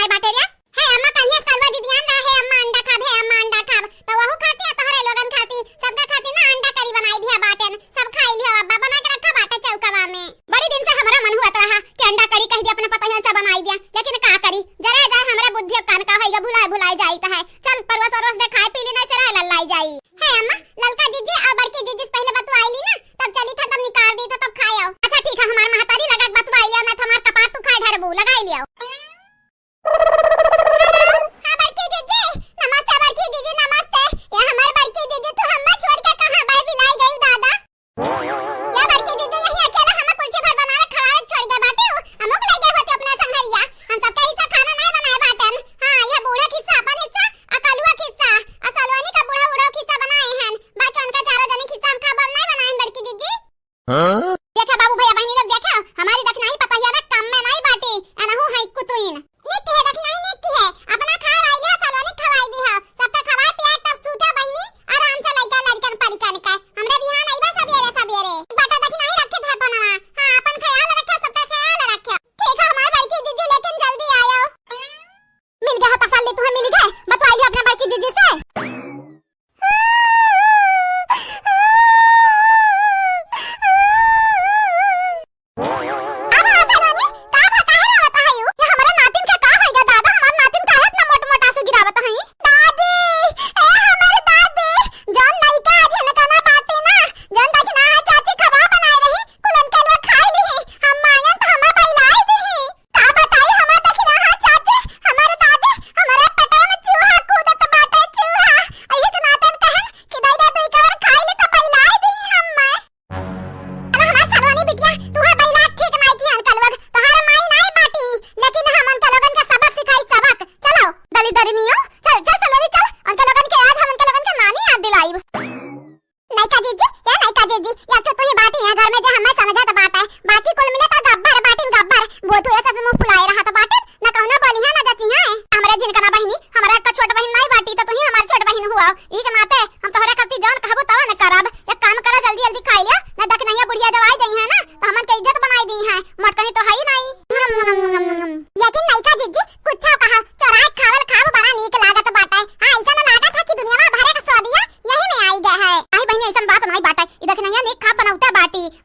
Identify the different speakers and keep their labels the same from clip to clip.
Speaker 1: बनाए बाटे रे। है अम्मा कहिया कलवा जी ध्यान रहे अम्मा अंडा खाब है अम्मा अंडा खाब तो वहु खाती है तोहरे लोगन खाती सबका खाती ना अंडा करी बनाई दिया बाटेन सब खाई लिया अब्बा बना के रखा बाटे चौकवा में। बड़ी दिन से हमरा मन हुआ रहा कि अंडा करी कह दे अपने पता है सब बनाई दिया लेकिन का करी जरा जा हमरा बुद्धि कान का होइगा भुलाए जाई त है चल परवस औरस दे खाए पी ली नहीं से रह लल्लाई जाई। है अम्मा ललका जीजी और बड़की जीजी पहले बतवाईली ना तब चली था तब निकाल दी था तब खाए आओ। अच्छा ठीक है हमार महतारी लगा बतवाई ना हमार कपाट तू खाए ढरबू लगाई लियो। देखा बाबू भैया बहनी लोग देखा हमारी दखना ही पता है ना कम में नहीं बाटी एनहु है कुतुइन नीति है दखना ही नीति है अपना खा रही है सलोनी खवाई दी है सबका खवा पिया तब सूता बहनी आराम से लइका लड़कन परिका निकाय हमरे बिहान आइबा सबेरे बाटा दखना ही रखे था बनवा। हां अपन ख्याल रखे सबका ख्याल रखे ठीक है हमार बड़की जीजी लेकिन जल्दी आयो। मिल गया तसल्ली तुम्हें मिल गए बतवाई अपने बड़की जीजी से।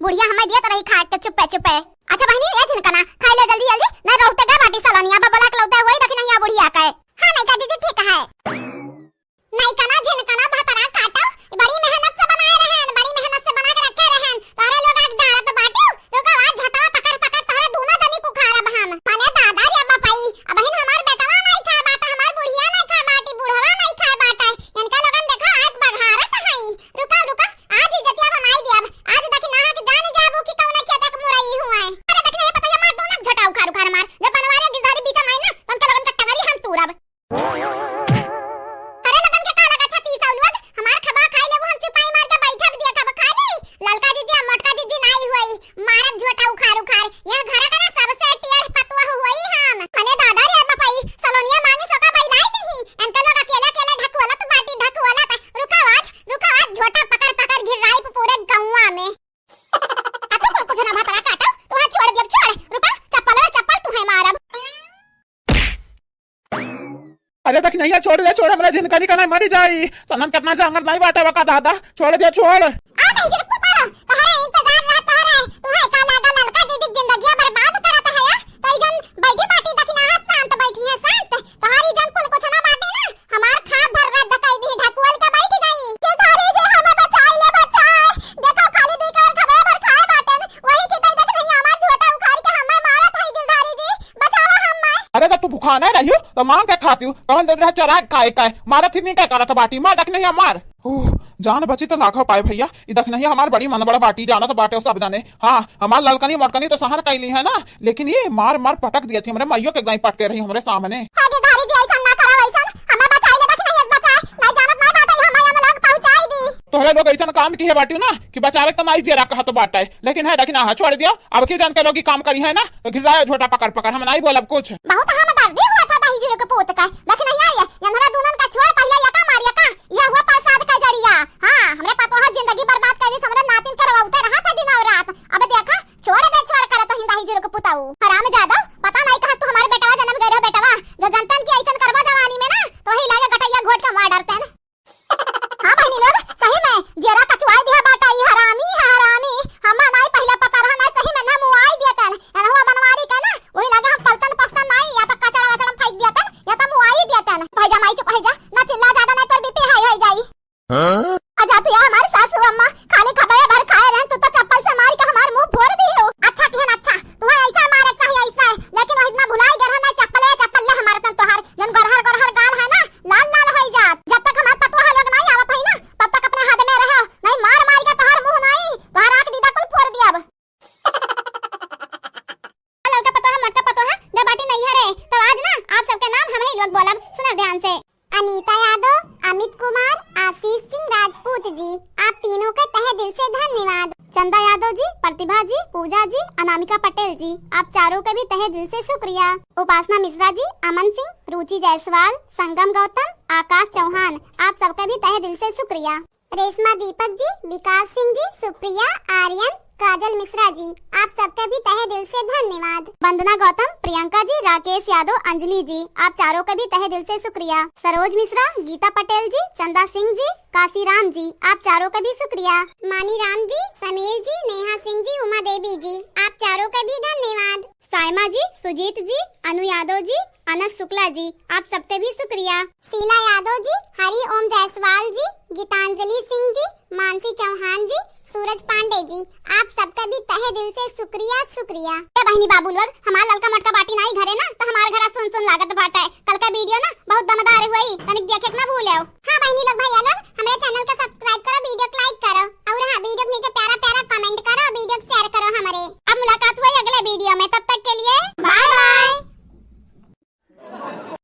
Speaker 1: बुढ़िया हमें दिया तरह खा के चुप है। अच्छा बहनी ए झनकना खा ले जल्दी नहीं रहते गा बाटी सलोनिया बबला के लौटा वही दखना या बुढ़िया का। हां नहीं का दीदी ठीक है नहीं कना झनकना भतरा काटा बड़ी मेहनत से बनाए रहन बड़ी मेहनत से बना के रखे रहन तारे लोग आग डारा तो बाटू रुका आज झटा पकड़ तारे दोनों जनी को खा रहा हम माने दादा रे बापाई अब बहन हमार बेटवा नहीं खा बाटा हमार बुढ़िया नहीं खा बाटी बुढ़वा नहीं खा बाटा इनका लोगन देखा आग बघारत हई रुका आज इज्जतिया बनाई दिया आज दखना के जान जाबू की कौन खेत के मुरई हुआ है। अरे दखना पता है मार दोनों झटा उखाड़ मार जब बनवारे गिरधारी बीच में ना तन के लोगन का टगरी हम तूरब। अरे लगन के का लगा छती सौलवद हमार खबा खाई लेबो हम चुपाई मार के बैठा भी दिया खबा खा ली ललका जीजी मोटका जीजी नहीं हुई मारब झोटा उखाड़ यह घर का ना सबसे टियर पतवा हुई हम मने दादा रे बापाई सलोनिया मांगी सोका बैलाई दी इनके लोग अकेले ढकवाला तो बाटी ढकवाला रुका आज झोटा पकड़ गिर राई पूरे गौवा में। अतो को कुछ ना भतरा काटा तू हाथ छोड़ दिया छोड़ रुका चप्पल तू है मारब।
Speaker 2: अरे तक नहीं छोड़ हमरा जिनकनी का नहीं मरी जाई तो हम कितना जंगल नहीं बाटे बका दादा छोड़ दे छोड़।
Speaker 1: आ नहीं जरा पुपारा तोहरे इंतजार रहा तोहरे तू है का लागा ललका दीदी जिंदगी बर्बाद करत है या तई जन बैठी बाटी दखना हाथ शांत बैठी है शांत तोहरी जन कुल कुछ ना बाटे ना हमार खा भर रात दकाई दी ढकुल के बैठ गई के तारे जे हमें बचाई देखो खाली दी कर खबे भर खाए बाटन वही की तई देख नहीं हमार झोटा उखाड़ के हमें मारत है गिरधारी जी बचावा हमें।
Speaker 2: अरे जब तू भूखा नहीं रही तो मांग के खाती हूँ कौन दे रहा चरा काय मारा थी नहीं क्या करा था बाटी मार दख नहीं मार जान बची तो लाखों पाए भैया इधर नहीं हमार बड़ी मन बड़ा बाटी जाना तो बाटे सब जाने। हाँ हमार ललकनी मोटकनी तो सहर कैली है ना लेकिन ये मार पटक दिया थी हमारे माइयों के गाय पटके रही हमारे सामने। तोहरे लोग ऐसा काम की है बाटी ना कि बचावे तो माई जेरा कहा तो बाटा है लेकिन है देखना छोड़ दियो अब की जान के लोग काम करी है ना तो गिराया झोटा पकड़ हम नहीं बोलब कुछ।
Speaker 1: बहुत हम दर्दी हुआ था दही जीरो के पोत का लेकिन नहीं आया यंगरा दोनों का छोड़ पहले या का मारिया का यह हुआ प्रसाद का जड़िया। हां हमरे पतोहा जिंदगी बर्बाद कर दी हमरे नातिन करवाउते रहा था दिन और रात अब देखा छोड़ कर तो हिंदा ही जीरो के पुताऊ हराम ज्यादा पता नहीं कहां तो हमारे बेटवा जन्म गए बेटवा जो तेज वक्त बोलब, सुनो ध्यान से। अनीता यादव, अमित कुमार, आशीष सिंह राजपूत जी, आप तीनों का तहे दिल से धन्यवाद। चंदा यादव जी, प्रतिभा जी, पूजा जी, अनामिका पटेल जी, आप चारों का भी तहे दिल से शुक्रिया। उपासना मिश्रा जी, अमन सिंह, रुचि जायसवाल, संगम गौतम, आकाश चौहान, आप सबका भी तहे दिल से शुक्रिया। रेशमा दीपक जी, विकास सिंह जी, सुप्रिया, आर्यन, काजल मिश्रा जी, आप सबका भी तहे दिल से धन्यवाद। वंदना गौतम, प्रियंका जी, राकेश यादव, अंजलि जी, आप चारों का भी तहे दिल से शुक्रिया। सरोज मिश्रा, गीता पटेल जी, चंदा सिंह जी, काशीराम जी, आप चारों का भी शुक्रिया। मानी राम जी, समीर जी, नेहा सिंह जी, उमा देवी जी, आप चारों का भी धन्यवाद। सायमा जी, सुजीत जी, अनु यादव जी, अनस शुक्ला जी, आप सबका भी शुक्रिया। शीला यादव जी, हरि ओम जायसवाल जी, गीतांजलि सिंह जी, मानसी चौहान जी, सूरज पांडे जी, आप सबका भी तहे दिल से शुक्रिया। बहनी बाबू लोग, हमारा लड़का मटका